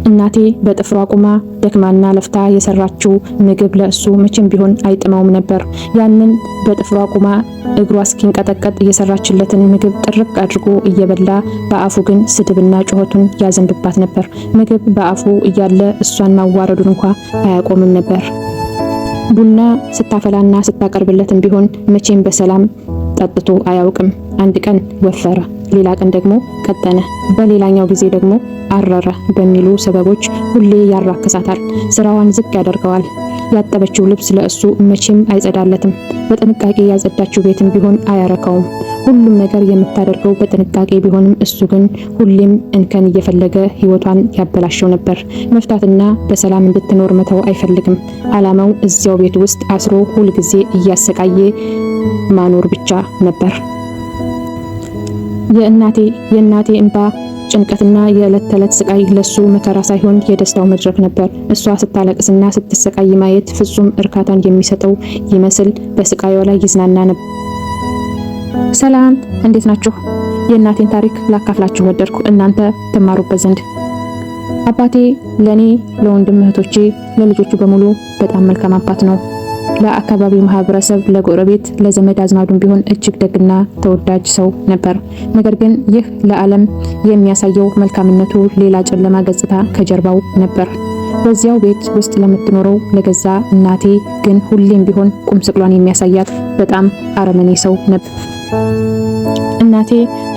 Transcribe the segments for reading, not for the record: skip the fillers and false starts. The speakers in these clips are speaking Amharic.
እናቴ በጥፍሯ ቁማ ደክማና ለፍታ የሰራችው ምግብ ለእሱ መቼም ቢሆን አይጥመውም ነበር። ያንን በጥፍሯ ቁማ እግሯ እስኪንቀጠቀጥ የሰራችለትን ምግብ ጥርቅ አድርጎ እየበላ በአፉ ግን ስድብና ጩኸቱን ያዘንብባት ነበር። ምግብ በአፉ እያለ እሷን ማዋረዱን እንኳ አያቆምም ነበር። ቡና ስታፈላና ስታቀርብለትም ቢሆን መቼም በሰላም ጠጥቶ አያውቅም። አንድ ቀን ወፈረ፣ ሌላ ቀን ደግሞ ቀጠነ፣ በሌላኛው ጊዜ ደግሞ አረረ በሚሉ ሰበቦች ሁሌ ያራክሳታል። ስራዋን ዝቅ ያደርገዋል። ያጠበችው ልብስ ለእሱ መቼም አይጸዳለትም። በጥንቃቄ ያጸዳችው ቤትም ቢሆን አያረካውም። ሁሉም ነገር የምታደርገው በጥንቃቄ ቢሆንም እሱ ግን ሁሌም እንከን እየፈለገ ህይወቷን ያበላሸው ነበር። መፍታትና በሰላም እንድትኖር መተው አይፈልግም። አላማው እዚያው ቤት ውስጥ አስሮ ሁል ጊዜ እያሰቃየ ማኖር ብቻ ነበር። የእናቴ እንባ ጭንቀትና የዕለት ተዕለት ስቃይ ለሱ መከራ ሳይሆን የደስታው መድረክ ነበር። እሷ ስታለቅስና ስትሰቃይ ማየት ፍጹም እርካታን የሚሰጠው ይመስል በስቃዩ ላይ ይዝናና ነበር። ሰላም፣ እንዴት ናችሁ? የእናቴን ታሪክ ላካፍላችሁ ወደድኩ፣ እናንተ ትማሩበት ዘንድ። አባቴ ለኔ፣ ለወንድም እህቶቼ፣ ለልጆቹ በሙሉ በጣም መልካም አባት ነው። ለአካባቢው ማህበረሰብ፣ ለጎረቤት፣ ለዘመድ አዝማዱም ቢሆን እጅግ ደግና ተወዳጅ ሰው ነበር። ነገር ግን ይህ ለዓለም የሚያሳየው መልካምነቱ ሌላ ጨለማ ገጽታ ከጀርባው ነበር። በዚያው ቤት ውስጥ ለምትኖረው ለገዛ እናቴ ግን ሁሌም ቢሆን ቁም ስቅሏን የሚያሳያት በጣም አረመኔ ሰው ነበር። እናቴ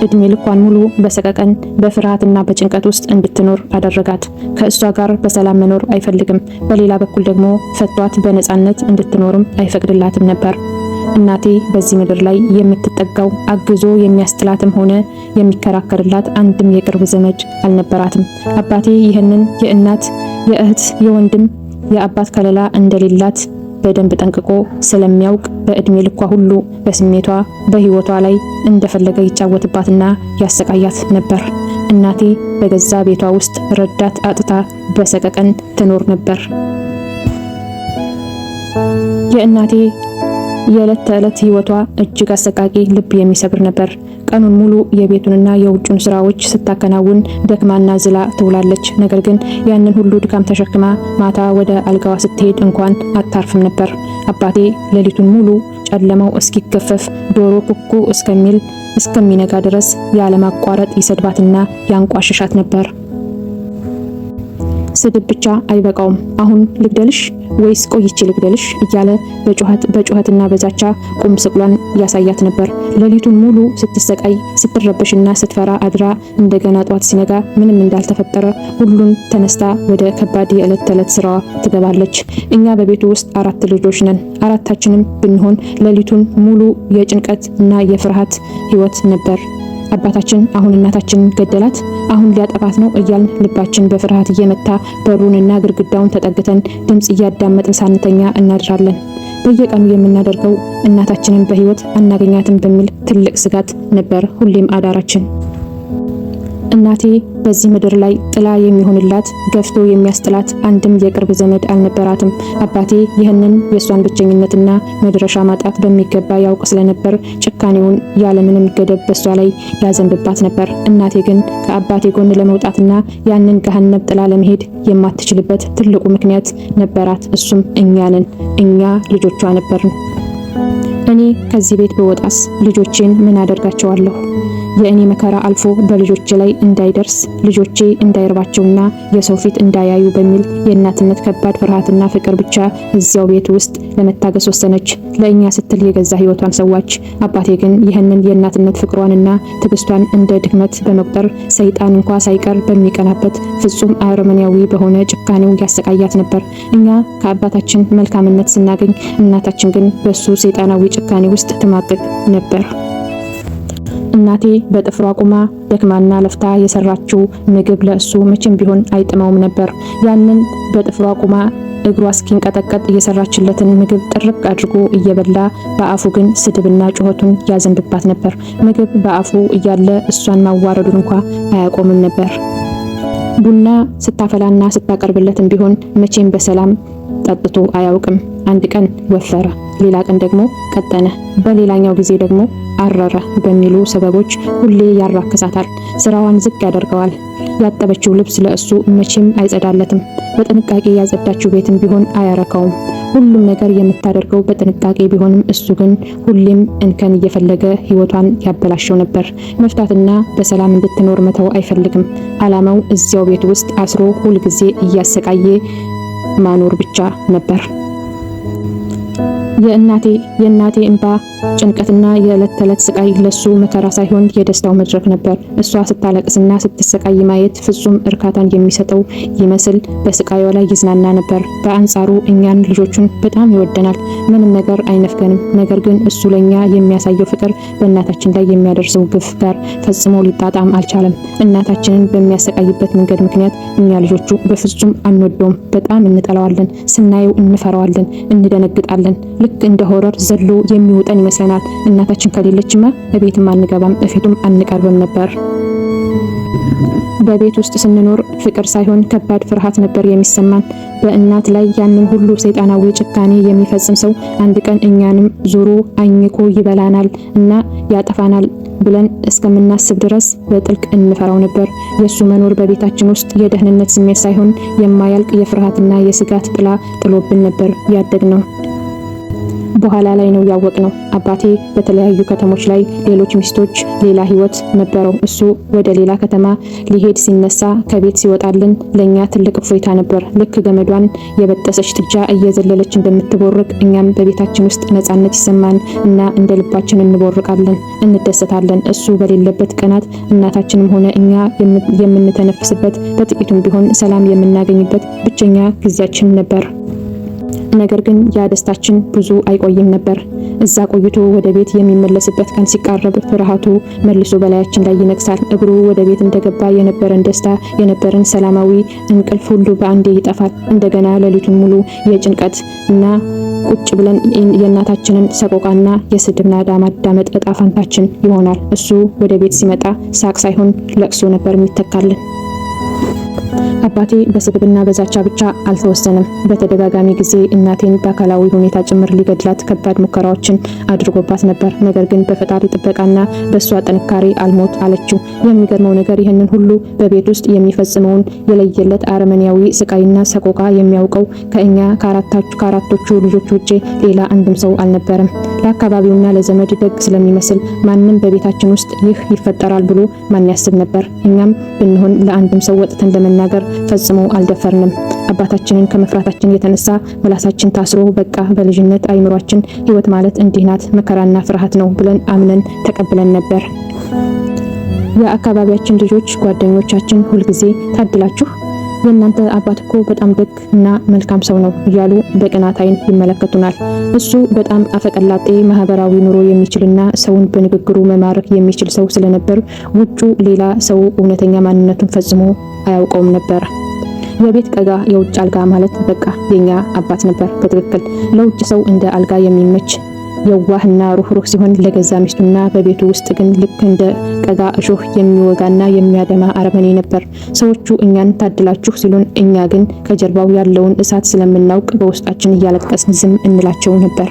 እድሜ ልኳን ሙሉ በሰቀቀን በፍርሃትና በጭንቀት ውስጥ እንድትኖር አደረጋት። ከእሷ ጋር በሰላም መኖር አይፈልግም። በሌላ በኩል ደግሞ ፈቷት በነፃነት እንድትኖርም አይፈቅድላትም ነበር። እናቴ በዚህ ምድር ላይ የምትጠጋው አግዞ የሚያስጥላትም ሆነ የሚከራከርላት አንድም የቅርብ ዘመድ አልነበራትም። አባቴ ይህንን የእናት የእህት የወንድም የአባት ከለላ እንደሌላት በደንብ ጠንቅቆ ስለሚያውቅ በእድሜ ልኳ ሁሉ በስሜቷ በህይወቷ ላይ እንደፈለገ ይጫወትባትና ያሰቃያት ነበር። እናቴ በገዛ ቤቷ ውስጥ ረዳት አጥታ በሰቀቀን ትኖር ነበር። የእናቴ የዕለት ተዕለት ህይወቷ እጅግ አሰቃቂ፣ ልብ የሚሰብር ነበር። ቀኑን ሙሉ የቤቱንና የውጩን ስራዎች ስታከናውን ደክማና ዝላ ትውላለች። ነገር ግን ያንን ሁሉ ድካም ተሸክማ ማታ ወደ አልጋዋ ስትሄድ እንኳን አታርፍም ነበር። አባቴ ሌሊቱን ሙሉ ጨለማው እስኪገፈፍ ዶሮ ኩኩ እስከሚል እስከሚነጋ ድረስ ያለማቋረጥ ይሰድባትና ያንቋሽሻት ነበር። ስድብ ብቻ አይበቃውም። አሁን ልግደልሽ ወይስ ቆይቼ ልግደልሽ እያለ በጩኸትና በዛቻ ቁም ስቅሏን ያሳያት ነበር። ሌሊቱን ሙሉ ስትሰቃይ ስትረበሽና ስትፈራ አድራ እንደገና ጧት ሲነጋ ምንም እንዳልተፈጠረ ሁሉን ተነስታ ወደ ከባድ የዕለት ተዕለት ስራዋ ትገባለች። እኛ በቤቱ ውስጥ 4 ልጆች ነን። አራታችንም ብንሆን ሌሊቱን ሙሉ የጭንቀት እና የፍርሃት ህይወት ነበር። አባታችን አሁን እናታችን ገደላት፣ አሁን ሊያጠፋት ነው እያልን ልባችን በፍርሃት እየመታ በሩንና ግድግዳውን ተጠግተን ድምጽ እያዳመጥን ሳንተኛ እናድራለን። በየቀኑ የምናደርገው እናታችንን በህይወት አናገኛትም በሚል ትልቅ ስጋት ነበር ሁሌም አዳራችን። እናቴ በዚህ ምድር ላይ ጥላ የሚሆንላት ገፍቶ የሚያስጥላት አንድም የቅርብ ዘመድ አልነበራትም። አባቴ ይህንን የሷን ብቸኝነትና መድረሻ ማጣት በሚገባ ያውቅ ስለነበር ጭካኔውን ያለምንም ገደብ በሷ ላይ ያዘንብባት ነበር። እናቴ ግን ከአባቴ ጎን ለመውጣትና ያንን ገሃነም ጥላ ለመሄድ የማትችልበት ትልቁ ምክንያት ነበራት። እሱም እኛ ነን። እኛ ልጆቿ ነበርን። እኔ ከዚህ ቤት በወጣስ ልጆቼን ምን አደርጋቸዋለሁ? የእኔ መከራ አልፎ በልጆቼ ላይ እንዳይደርስ ልጆቼ እንዳይርባቸውና የሰው ፊት እንዳያዩ በሚል የእናትነት ከባድ ፍርሃትና ፍቅር ብቻ እዚያው ቤት ውስጥ ለመታገስ ወሰነች። ለእኛ ስትል የገዛ ህይወቷን ሰዋች። አባቴ ግን ይህንን የእናትነት ፍቅሯንና ትዕግስቷን እንደ ድክመት በመቁጠር ሰይጣን እንኳ ሳይቀር በሚቀናበት ፍጹም አረመኔያዊ በሆነ ጭካኔው ያሰቃያት ነበር። እኛ ከአባታችን መልካምነት ስናገኝ፣ እናታችን ግን በሱ ሰይጣናዊ ጭካኔ ውስጥ ትማቀቅ ነበር። እናቴ በጥፍሯ ቁማ ደክማና ለፍታ የሰራችው ምግብ ለእሱ መቼም ቢሆን አይጥመውም ነበር። ያንን በጥፍሯ ቁማ እግሯ እስኪንቀጠቀጥ የሰራችለትን ምግብ ጥርቅ አድርጎ እየበላ በአፉ ግን ስድብና ጩኸቱን ያዘንብባት ነበር። ምግብ በአፉ እያለ እሷን ማዋረዱን እንኳ አያቆምም ነበር። ቡና ስታፈላና ስታቀርብለትም ቢሆን መቼም በሰላም ጠጥቶ አያውቅም። አንድ ቀን ወፈረ፣ ሌላ ቀን ደግሞ ቀጠነ፣ በሌላኛው ጊዜ ደግሞ አረረ በሚሉ ሰበቦች ሁሌ ያራክሳታል። ስራዋን ዝቅ ያደርገዋል። ያጠበችው ልብስ ለእሱ መቼም አይጸዳለትም። በጥንቃቄ ያጸዳችው ቤትም ቢሆን አያረካውም። ሁሉም ነገር የምታደርገው በጥንቃቄ ቢሆንም እሱ ግን ሁሌም እንከን እየፈለገ ህይወቷን ያበላሸው ነበር። መፍታትና በሰላም እንድትኖር መተው አይፈልግም። አላማው እዚያው ቤት ውስጥ አስሮ ሁልጊዜ እያሰቃየ ማኖር ብቻ ነበር። የእናቴ እንባ ጭንቀትና የዕለት ተዕለት ስቃይ ለሱ መከራ ሳይሆን የደስታው መድረክ ነበር። እሷ ስታለቅስና ስትሰቃይ ማየት ፍጹም እርካታን የሚሰጠው ይመስል በስቃይዋ ላይ ይዝናና ነበር። በአንጻሩ እኛን ልጆቹን በጣም ይወደናል፣ ምንም ነገር አይነፍገንም። ነገር ግን እሱ ለኛ የሚያሳየው ፍቅር በእናታችን ላይ የሚያደርሰው ግፍ ጋር ፈጽሞ ሊጣጣም አልቻለም። እናታችንን በሚያሰቃይበት መንገድ ምክንያት እኛ ልጆቹ በፍጹም አንወደውም፣ በጣም እንጠላዋለን። ስናየው እንፈራዋለን፣ እንደነግጣለን። ልክ እንደ ሆረር ዘሎ የሚወጠን ይመስለናል። እናታችን ከሌለችማ በቤትም አንገባም፣ በፊቱም አንቀርብም ነበር። በቤት ውስጥ ስንኖር ፍቅር ሳይሆን ከባድ ፍርሃት ነበር የሚሰማን። በእናት ላይ ያንን ሁሉ ሰይጣናዊ ጭካኔ የሚፈጽም ሰው አንድ ቀን እኛንም ዞሮ አኝኮ ይበላናል እና ያጠፋናል ብለን እስከምናስብ ድረስ በጥልቅ እንፈራው ነበር። የሱ መኖር በቤታችን ውስጥ የደህንነት ስሜት ሳይሆን የማያልቅ የፍርሃትና የስጋት ጥላ ጥሎብን ነበር ያደግነው። በኋላ ላይ ነው ያወቅነው። አባቴ በተለያዩ ከተሞች ላይ ሌሎች ሚስቶች፣ ሌላ ህይወት ነበረው። እሱ ወደ ሌላ ከተማ ሊሄድ ሲነሳ ከቤት ሲወጣልን ለኛ ትልቅ እፎይታ ነበር። ልክ ገመዷን የበጠሰች ጥጃ እየዘለለች እንደምትቦርቅ እኛም በቤታችን ውስጥ ነፃነት ይሰማን እና እንደ ልባችን እንቦርቃለን፣ እንደሰታለን። እሱ በሌለበት ቀናት እናታችንም ሆነ እኛ የምንተነፍስበት በጥቂቱም ቢሆን ሰላም የምናገኝበት ብቸኛ ጊዜያችን ነበር። ነገር ግን ያ ደስታችን ብዙ አይቆይም ነበር። እዛ ቆይቶ ወደ ቤት የሚመለስበት ቀን ሲቃረብ ፍርሃቱ መልሶ በላያችን ላይ ይነግሳል። እግሩ ወደ ቤት እንደገባ የነበረን ደስታ፣ የነበረን ሰላማዊ እንቅልፍ ሁሉ በአንዴ ይጠፋል። እንደገና ሌሊቱን ሙሉ የጭንቀት እና ቁጭ ብለን የእናታችንን ሰቆቃና የስድብ ናዳ ማዳመጥ እጣ ፈንታችን ይሆናል። እሱ ወደ ቤት ሲመጣ ሳቅ ሳይሆን ለቅሶ ነበር የሚተካልን። አባቴ በስድብና በዛቻ ብቻ አልተወሰነም። በተደጋጋሚ ጊዜ እናቴን በአካላዊ ሁኔታ ጭምር ሊገድላት ከባድ ሙከራዎችን አድርጎባት ነበር። ነገር ግን በፈጣሪ ጥበቃና በእሷ ጥንካሬ አልሞት አለችው። የሚገርመው ነገር ይህንን ሁሉ በቤት ውስጥ የሚፈጽመውን የለየለት አረመኔያዊ ስቃይና ሰቆቃ የሚያውቀው ከእኛ ከአራቶቹ ልጆች ውጪ ሌላ አንድም ሰው አልነበረም። ለአካባቢውና ለዘመድ ደግ ስለሚመስል ማንም በቤታችን ውስጥ ይህ ይፈጠራል ብሎ ማን ያስብ ነበር? እኛም ብንሆን ለአንድም ሰው ወጥተን ለመናገር ፈጽሞ አልደፈርንም። አባታችንን ከመፍራታችን የተነሳ ምላሳችን ታስሮ በቃ በልጅነት አይምሯችን ህይወት ማለት እንዲህ ናት፣ መከራና ፍርሃት ነው ብለን አምነን ተቀብለን ነበር። የአካባቢያችን ልጆች ጓደኞቻችን ሁልጊዜ ታድላችሁ፣ የእናንተ አባት እኮ በጣም ደግ እና መልካም ሰው ነው እያሉ በቅናት አይን ይመለከቱናል። እሱ በጣም አፈቀላጤ ማህበራዊ ኑሮ የሚችልና ሰውን በንግግሩ መማረክ የሚችል ሰው ስለነበር ውጩ ሌላ ሰው እውነተኛ ማንነቱን ፈጽሞ አያውቀውም ነበር። የቤት ቀጋ የውጭ አልጋ ማለት በቃ የኛ አባት ነበር በትክክል። ለውጭ ሰው እንደ አልጋ የሚመች የዋህና ሩህሩህ ሲሆን ለገዛ ሚስቱና በቤቱ ውስጥ ግን ልክ እንደ ቀጋ እሾህ የሚወጋና የሚያደማ አረመኔ ነበር። ሰዎቹ እኛን ታድላችሁ ሲሉን፣ እኛ ግን ከጀርባው ያለውን እሳት ስለምናውቅ በውስጣችን እያለቀስን ዝም እንላቸው ነበር።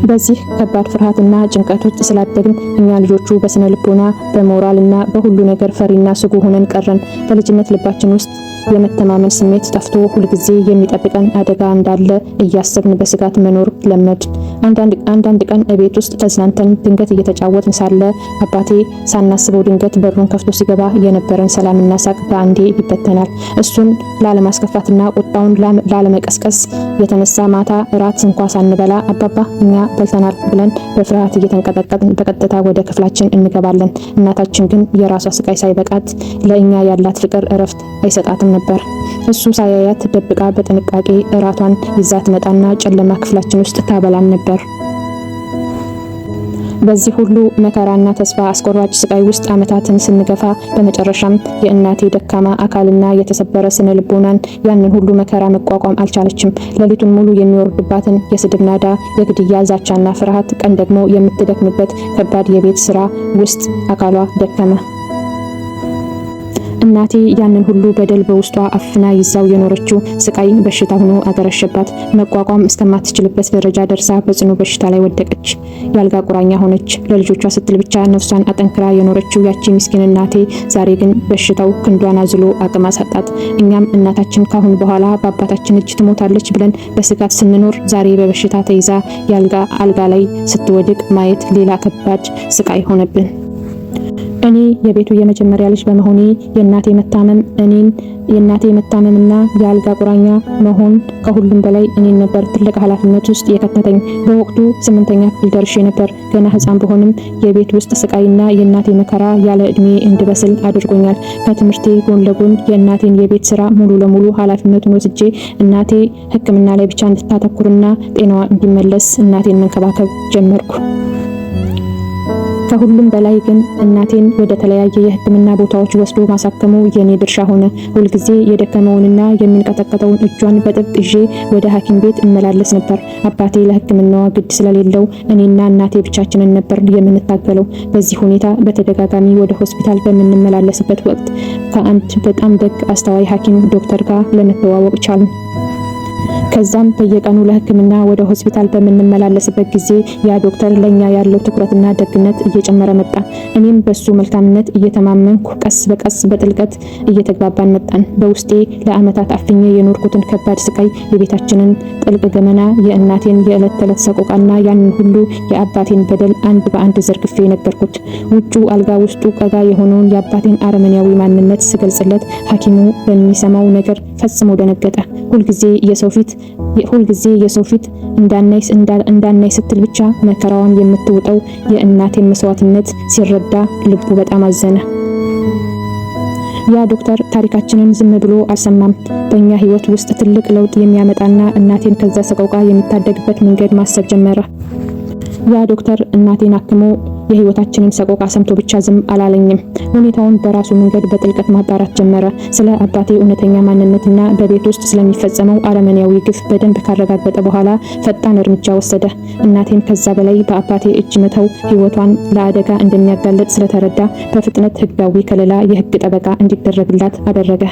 በዚህ ከባድ ፍርሃትና ጭንቀት ውስጥ ስላደግን እኛ ልጆቹ በስነ ልቦና በሞራልና በሁሉ ነገር ፈሪና ስጉ ሆነን ቀረን። በልጅነት ልባችን ውስጥ የመተማመን ስሜት ጠፍቶ ሁልጊዜ የሚጠብቀን አደጋ እንዳለ እያሰብን በስጋት መኖር ለመድን። አንዳንድ ቀን እቤት ውስጥ ተዝናንተን ድንገት እየተጫወትን ሳለ አባቴ ሳናስበው ድንገት በሩን ከፍቶ ሲገባ የነበረን ሰላምና ሳቅ በአንዴ ይበተናል። እሱን ላለማስከፋትና ቁጣውን ላለመቀስቀስ የተነሳ ማታ እራት እንኳ ሳንበላ አባባ እኛ በልተናል ብለን በፍርሃት እየተንቀጠቀጥን በቀጥታ ወደ ክፍላችን እንገባለን። እናታችን ግን የራሷ ስቃይ ሳይበቃት ለእኛ ያላት ፍቅር እረፍት አይሰጣትም ነበር። እሱ ሳያያት ደብቃ በጥንቃቄ እራቷን ይዛ ትመጣና ጨለማ ክፍላችን ውስጥ ታበላን ነበር። በዚህ ሁሉ መከራና ተስፋ አስቆራጭ ስቃይ ውስጥ ዓመታትን ስንገፋ በመጨረሻም የእናቴ ደካማ አካልና የተሰበረ ስነ ልቦናን ያንን ሁሉ መከራ መቋቋም አልቻለችም። ሌሊቱን ሙሉ የሚወርድባትን የስድብ ናዳ፣ የግድያ ዛቻና ፍርሃት፣ ቀን ደግሞ የምትደክምበት ከባድ የቤት ስራ ውስጥ አካሏ ደከመ። እናቴ ያንን ሁሉ በደል በውስጧ አፍና ይዛው የኖረችው ስቃይ በሽታ ሆኖ አገረሸባት። መቋቋም እስከማትችልበት ደረጃ ደርሳ በጽኑ በሽታ ላይ ወደቀች። ያልጋ ቁራኛ ሆነች። ለልጆቿ ስትል ብቻ ነፍሷን አጠንክራ የኖረችው ያቺ ምስኪን እናቴ ዛሬ ግን በሽታው ክንዷን አዝሎ አቅም አሳጣት። እኛም እናታችን ካሁን በኋላ በአባታችን እጅ ትሞታለች ብለን በስጋት ስንኖር ዛሬ በበሽታ ተይዛ አልጋ ላይ ስትወድቅ ማየት ሌላ ከባድ ስቃይ ሆነብን። እኔ የቤቱ የመጀመሪያ ልጅ በመሆኔ የእናቴ መታመምና የአልጋ ቁራኛ መሆን ከሁሉም በላይ እኔን ነበር ትልቅ ኃላፊነት ውስጥ የከተተኝ። በወቅቱ 8ኛ ክፍል ደርሼ ነበር። ገና ሕፃን በሆንም የቤት ውስጥ ስቃይና የእናቴ መከራ ያለ እድሜ እንድበስል አድርጎኛል። ከትምህርቴ ጎን ለጎን የእናቴን የቤት ስራ ሙሉ ለሙሉ ኃላፊነቱን ወስጄ እናቴ ሕክምና ላይ ብቻ እንድታተኩርና ጤናዋ እንዲመለስ እናቴን መንከባከብ ጀመርኩ። ከሁሉም በላይ ግን እናቴን ወደ ተለያየ የህክምና ቦታዎች ወስዶ ማሳከሙ የኔ ድርሻ ሆነ። ሁልጊዜ የደከመውንና የሚንቀጠቀጠውን እጇን በጥብቅ ይዤ ወደ ሐኪም ቤት እመላለስ ነበር። አባቴ ለህክምናዋ ግድ ስለሌለው እኔና እናቴ ብቻችንን ነበር የምንታገለው። በዚህ ሁኔታ በተደጋጋሚ ወደ ሆስፒታል በምንመላለስበት ወቅት ከአንድ በጣም ደግ አስተዋይ ሐኪም ዶክተር ጋር ለመተዋወቅ ቻልን። ከዛም በየቀኑ ለህክምና ወደ ሆስፒታል በምንመላለስበት ጊዜ ያ ዶክተር ለኛ ያለው ትኩረትና ደግነት እየጨመረ መጣ። እኔም በሱ መልካምነት እየተማመንኩ ቀስ በቀስ በጥልቀት እየተግባባን መጣን። በውስጤ ለአመታት አፍኜ የኖርኩትን ከባድ ስቃይ፣ የቤታችንን ጥልቅ ገመና፣ የእናቴን የዕለት ተዕለት ሰቆቃና ያንን ሁሉ የአባቴን በደል አንድ በአንድ ዘርግፌ ነገርኩት። ውጩ አልጋ ውስጡ ቀጋ የሆነውን የአባቴን አረመኔያዊ ማንነት ስገልጽለት ሐኪሙ በሚሰማው ነገር ፈጽሞ ደነገጠ። ሁልጊዜ የሰው ፊት እንዳናይ ስትል ብቻ መከራዋን የምትውጠው የእናቴን መስዋዕትነት ሲረዳ ልቡ በጣም አዘነ። ያ ዶክተር ታሪካችንን ዝም ብሎ አልሰማም። በእኛ ህይወት ውስጥ ትልቅ ለውጥ የሚያመጣና እናቴን ከዛ ሰቆቃ የሚታደግበት መንገድ ማሰብ ጀመረ። ያ ዶክተር እናቴን አክሞ የህይወታችንን ሰቆቃ ሰምቶ ብቻ ዝም አላለኝም። ሁኔታውን በራሱ መንገድ በጥልቀት ማጣራት ጀመረ። ስለ አባቴ እውነተኛ ማንነትና በቤት ውስጥ ስለሚፈጸመው አረመኔያዊ ግፍ በደንብ ካረጋገጠ በኋላ ፈጣን እርምጃ ወሰደ። እናቴን ከዛ በላይ በአባቴ እጅ መተው ህይወቷን ለአደጋ እንደሚያጋልጥ ስለተረዳ በፍጥነት ህጋዊ ከለላ የህግ ጠበቃ እንዲደረግላት አደረገ።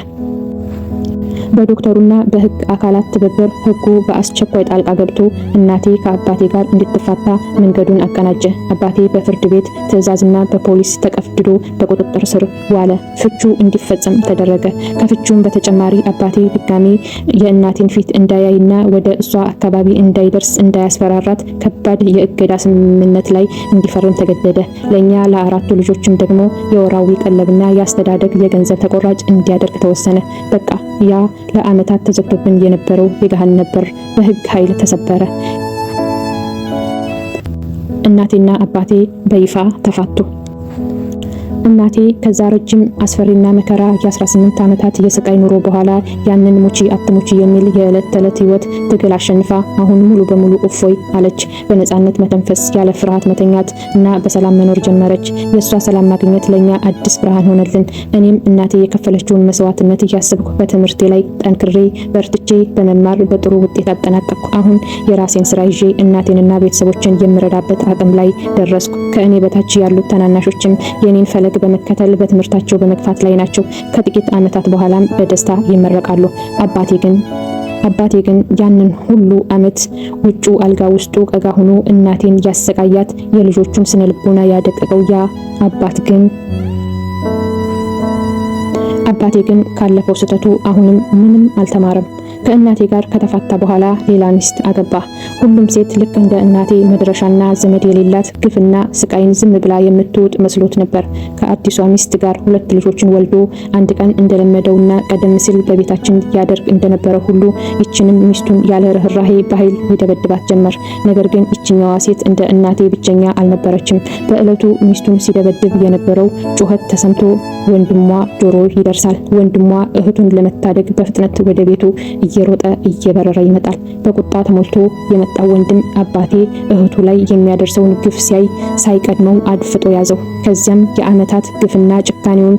በዶክተሩና በህግ አካላት ትብብር ህጉ በአስቸኳይ ጣልቃ ገብቶ እናቴ ከአባቴ ጋር እንድትፋታ መንገዱን አቀናጀ። አባቴ በፍርድ ቤት ትዕዛዝና በፖሊስ ተቀፍድዶ በቁጥጥር ስር ዋለ። ፍቹ እንዲፈጸም ተደረገ። ከፍቹም በተጨማሪ አባቴ ድጋሜ የእናቴን ፊት እንዳያይና ወደ እሷ አካባቢ እንዳይደርስ እንዳያስፈራራት ከባድ የእገዳ ስምምነት ላይ እንዲፈርም ተገደደ። ለኛ ለአራቱ ልጆችም ደግሞ የወራዊ ቀለብና የአስተዳደግ የገንዘብ ተቆራጭ እንዲያደርግ ተወሰነ። በቃ ያ ለአመታት ተዘግቶብን የነበረው የገሃነም በር በህግ ኃይል ተሰበረ። እናቴና አባቴ በይፋ ተፋቱ። እናቴ ከዛ ረጅም አስፈሪና መከራ የ18 ዓመታት የስቃይ ኑሮ በኋላ ያንን ሙቺ አትሙቺ የሚል የዕለት ተዕለት ህይወት ትግል አሸንፋ አሁን ሙሉ በሙሉ እፎይ አለች። በነፃነት መተንፈስ፣ ያለ ፍርሃት መተኛት እና በሰላም መኖር ጀመረች። የእሷ ሰላም ማግኘት ለኛ አዲስ ብርሃን ሆነልን። እኔም እናቴ የከፈለችውን መስዋዕትነት እያሰብኩ በትምህርቴ ላይ ጠንክሬ በርትቼ በመማር በጥሩ ውጤት አጠናቀቅኩ። አሁን የራሴን ስራ ይዤ እናቴንና ቤተሰቦችን የምረዳበት አቅም ላይ ደረስኩ። ከእኔ በታች ያሉት ታናናሾችም የኔን ፈለግ በመከተል በትምህርታቸው በመግፋት ላይ ናቸው። ከጥቂት ዓመታት በኋላም በደስታ ይመረቃሉ። አባቴ ግን ያንን ሁሉ ዓመት ውጩ አልጋ ውስጡ ቀጋ ሆኖ እናቴን ያሰቃያት የልጆቹን ስነ ልቦና ያደቀቀው ያ አባቴ ግን ካለፈው ስህተቱ አሁንም ምንም አልተማረም። ከእናቴ ጋር ከተፋታ በኋላ ሌላ ሚስት አገባ። ሁሉም ሴት ልክ እንደ እናቴ መድረሻና ዘመድ የሌላት ግፍና ስቃይን ዝም ብላ የምትውጥ መስሎት ነበር። ከአዲሷ ሚስት ጋር 2 ልጆችን ወልዶ አንድ ቀን እንደለመደውና ቀደም ሲል በቤታችን ያደርግ እንደነበረው ሁሉ ይችንም ሚስቱን ያለ ርህራሄ በኃይል ይደበድባት ጀመር። ነገር ግን ይችኛዋ ሴት እንደ እናቴ ብቸኛ አልነበረችም። በዕለቱ ሚስቱን ሲደበድብ የነበረው ጩኸት ተሰምቶ ወንድሟ ጆሮ ይደርሳል። ወንድሟ እህቱን ለመታደግ በፍጥነት ወደ ቤቱ እየሮጠ እየበረረ ይመጣል። በቁጣ ተሞልቶ የመጣው ወንድም አባቴ እህቱ ላይ የሚያደርሰውን ግፍ ሲያይ ሳይቀድመው አድፍጦ ያዘው። ከዚያም የዓመታት ግፍና ጭካኔውን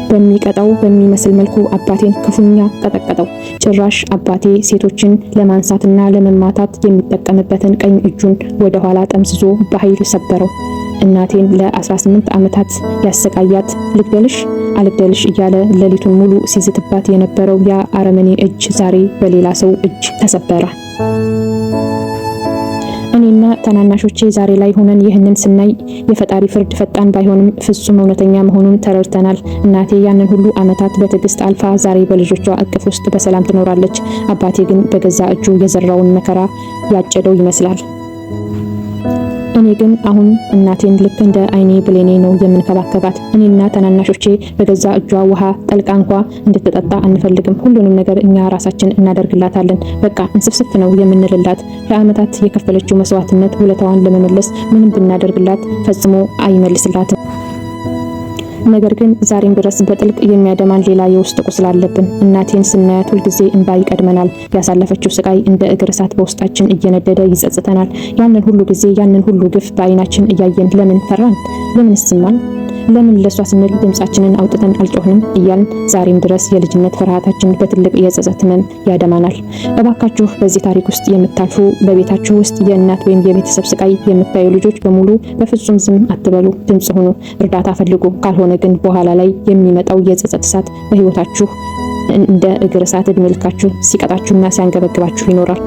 በሚቀጣው በሚመስል መልኩ አባቴን ክፉኛ ቀጠቀጠው። ጭራሽ አባቴ ሴቶችን ለማንሳትና ለመማታት የሚጠቀምበትን ቀኝ እጁን ወደ ኋላ ጠምዝዞ በኃይል ሰበረው። እናቴን ለ18 ዓመታት ያሰቃያት ልግደልሽ አልግደልሽ እያለ ሌሊቱን ሙሉ ሲዝትባት የነበረው ያ አረመኔ እጅ ዛሬ በሌላ ሰው እጅ ተሰበረ። እኔና ታናናሾቼ ዛሬ ላይ ሆነን ይህንን ስናይ የፈጣሪ ፍርድ ፈጣን ባይሆንም ፍጹም እውነተኛ መሆኑን ተረድተናል። እናቴ ያንን ሁሉ ዓመታት በትዕግስት አልፋ ዛሬ በልጆቿ እቅፍ ውስጥ በሰላም ትኖራለች። አባቴ ግን በገዛ እጁ የዘራውን መከራ ያጨደው ይመስላል። እኔ ግን አሁን እናቴን ልክ እንደ አይኔ ብሌኔ ነው የምንከባከባት። እኔና ታናናሾቼ በገዛ እጇ ውሃ ጠልቃ እንኳ እንድትጠጣ አንፈልግም። ሁሉንም ነገር እኛ ራሳችን እናደርግላታለን። በቃ እንስፍስፍ ነው የምንልላት። ለዓመታት የከፈለችው መስዋዕትነት ውለታዋን ለመመለስ ምንም ብናደርግላት ፈጽሞ አይመልስላትም። ነገር ግን ዛሬም ድረስ በጥልቅ የሚያደማን ሌላ የውስጥ ቁስል አለብን። እናቴን ስናያት ሁልጊዜ እንባ ይቀድመናል። ያሳለፈችው ስቃይ እንደ እግር እሳት በውስጣችን እየነደደ ይጸጽተናል። ያንን ሁሉ ጊዜ ያንን ሁሉ ግፍ በአይናችን እያየን ለምን ፈራን? ለምን ስማን? ለምን ለሷ ስንል ድምጻችንን አውጥተን አልጮህንም? እያልን ዛሬም ድረስ የልጅነት ፍርሃታችን በትልቅ የጸጸት ህመም ያደማናል። እባካችሁ በዚህ ታሪክ ውስጥ የምታልፉ በቤታችሁ ውስጥ የእናት ወይም የቤተሰብ ስቃይ የምታዩ ልጆች በሙሉ በፍጹም ዝም አትበሉ፣ ድምጽ ሁኑ፣ እርዳታ ፈልጉ። ካልሆነ ግን በኋላ ላይ የሚመጣው የጸጸት እሳት በህይወታችሁ እንደ እግር እሳት እድሜ ልካችሁ ሲቀጣችሁና ሲያንገበግባችሁ ይኖራል።